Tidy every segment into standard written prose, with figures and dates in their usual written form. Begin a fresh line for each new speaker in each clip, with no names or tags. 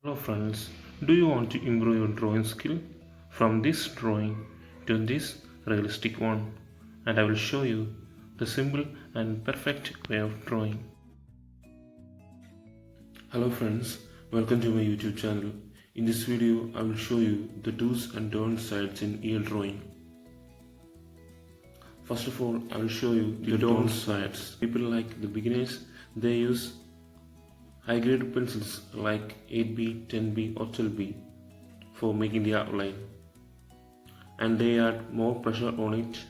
Hello friends, do you want to improve your drawing skill? From this drawing to this realistic one, and I will show you the simple and perfect way of drawing. Hello friends, welcome to my YouTube channel. In this video, I will show you the do's and don'ts sides in ear drawing. First of all, I will show you the don't sides. People like the beginners, they use high grade pencils like 8B, 10B or 12B for making the outline, and they add more pressure on it.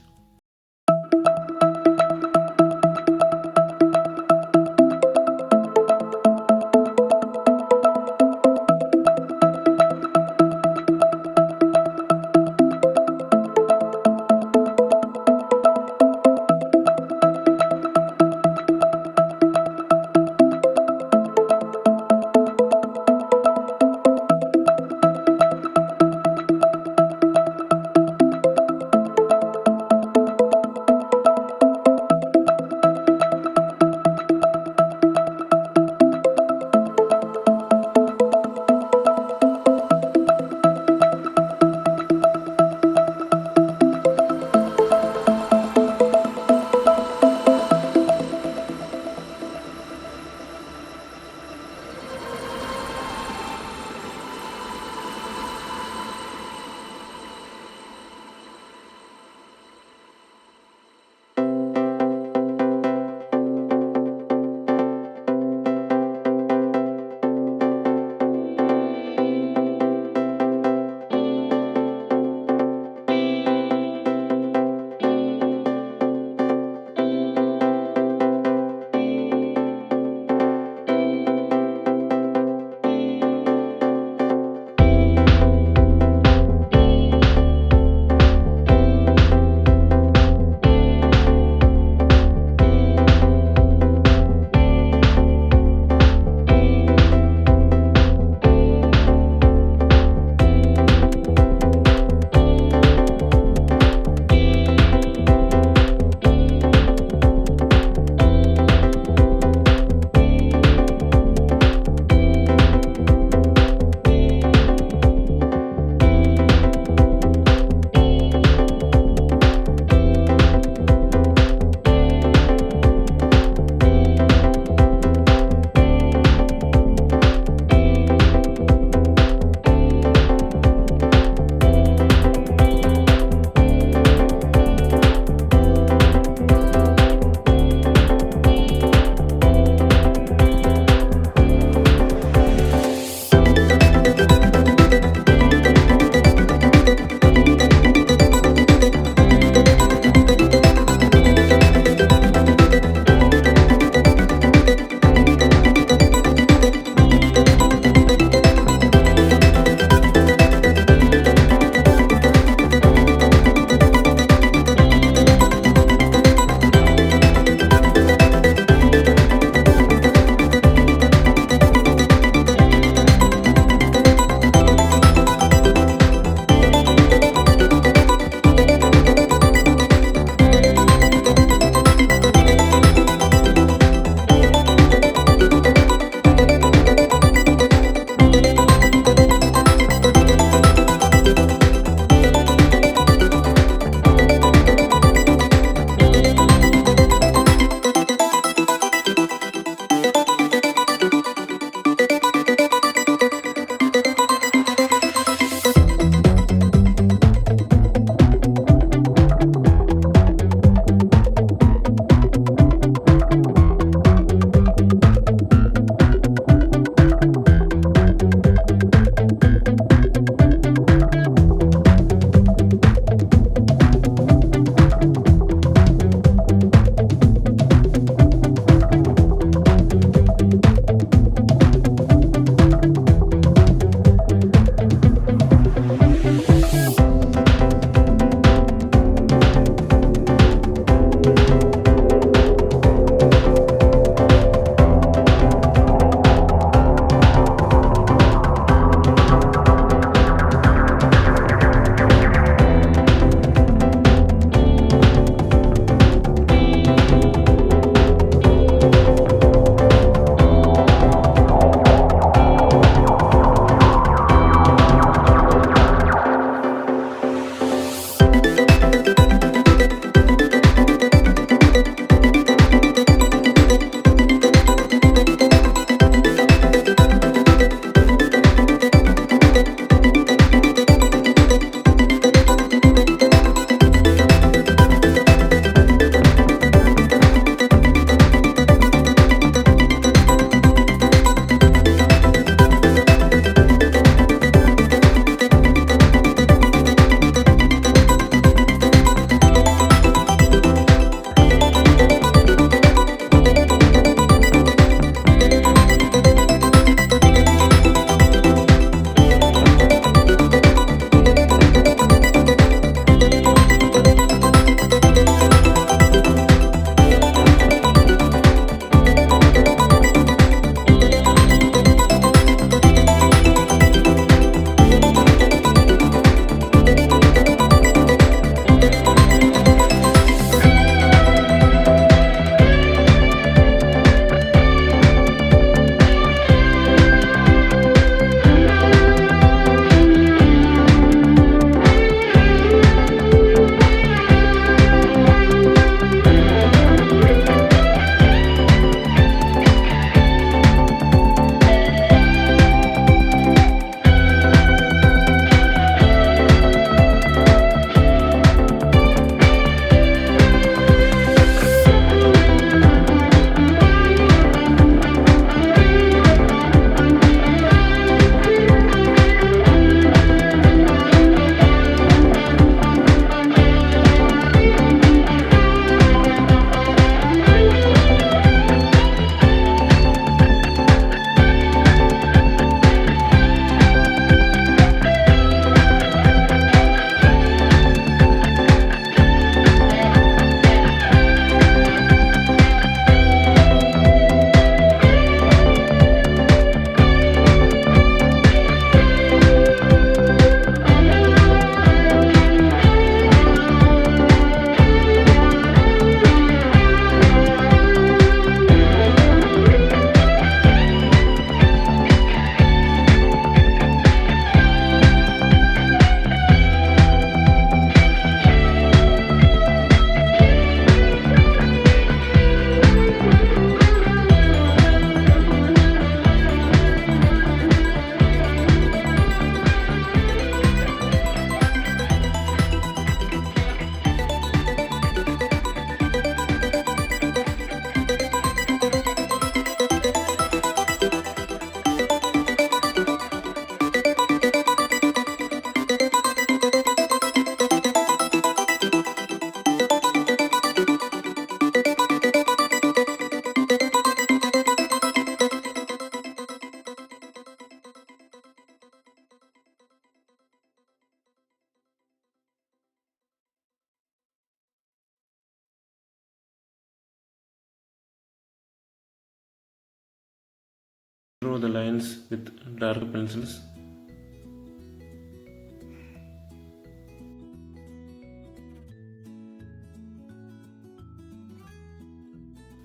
Draw the lines with darker pencils.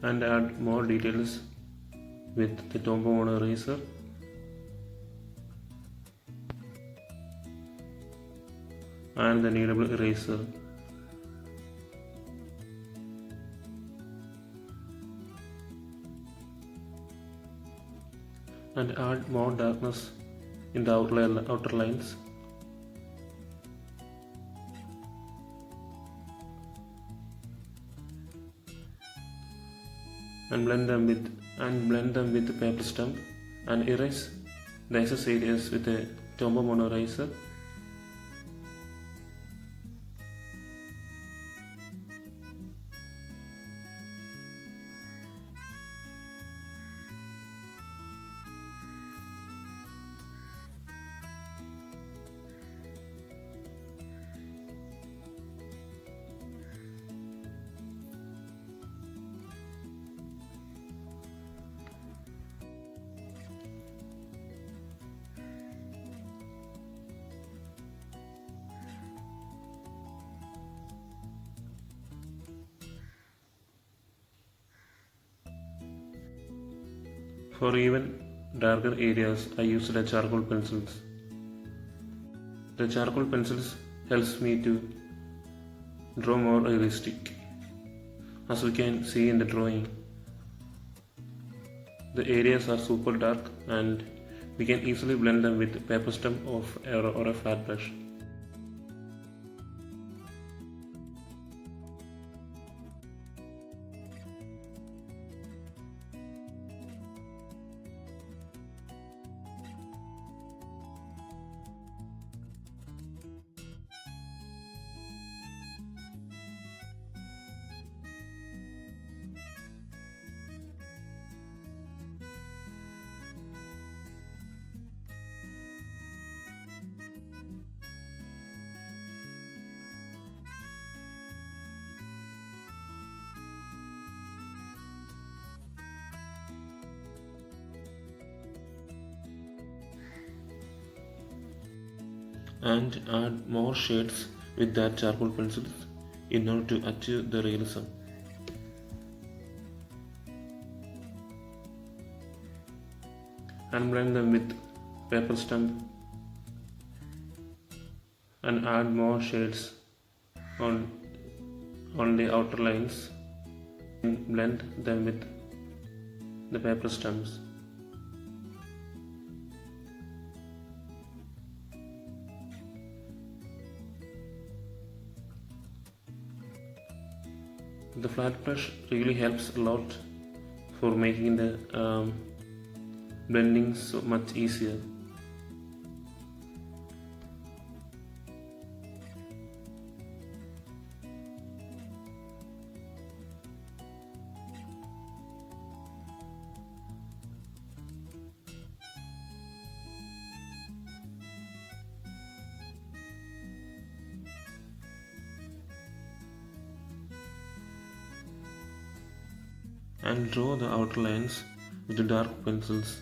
And add more details with the Tombow mono eraser. And the kneadable eraser. And add more darkness in the outer lines. And blend them with the paper stump and erase the excess areas with a Tombow mono eraser. For even darker areas, I used the charcoal pencils. The charcoal pencils helps me to draw more realistic. As we can see in the drawing, the areas are super dark and we can easily blend them with paper stump or a flat brush. And add more shades with that charcoal pencils in order to achieve the realism. And blend them with paper stump and add more shades on the outer lines and blend them with the paper stumps. The flat brush really helps a lot for making the blending so much easier. And draw the outer lines with the dark pencils.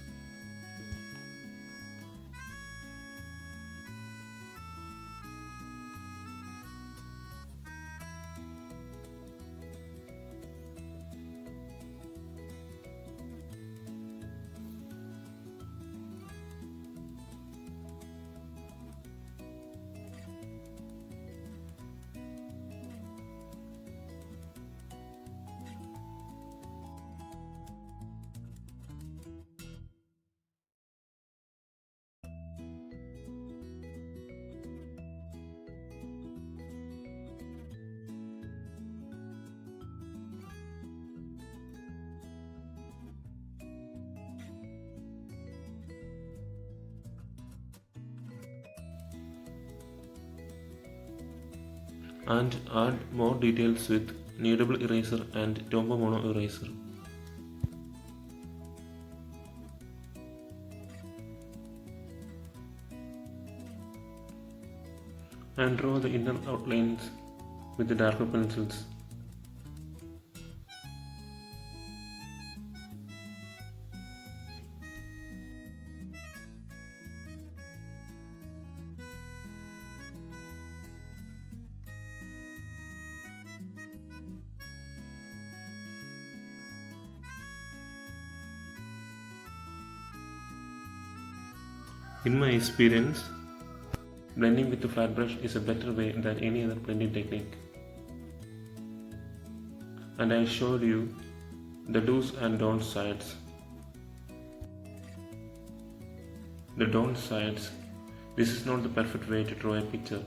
And add more details with kneadable eraser and Tombow mono eraser. And draw the inner outlines with the darker pencils. In my experience, blending with the flat brush is a better way than any other blending technique. And I showed you the do's and don'ts sides. The don'ts sides. This is not the perfect way to draw a picture.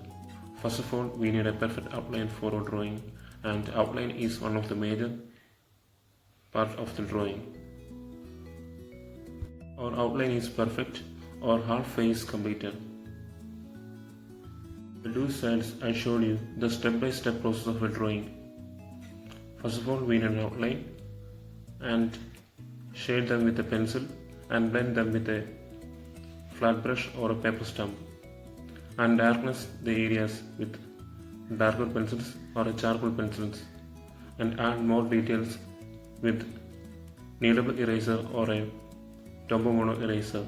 First of all, we need a perfect outline for our drawing, and outline is one of the major part of the drawing. Our outline is perfect or halfway is completed. The do sides, I showed you the step-by-step process of a drawing. First of all, we need an outline and shade them with a pencil and blend them with a flat brush or a paper stump, and darkness the areas with darker pencils or a charcoal pencils, and add more details with kneadable eraser or a Tombow mono eraser.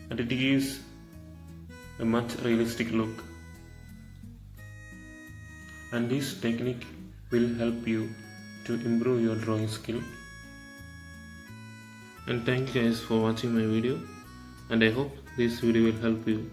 And it gives a much realistic look. And this technique will help you to improve your drawing skill. And thank you guys for watching my video, and I hope this video will help you.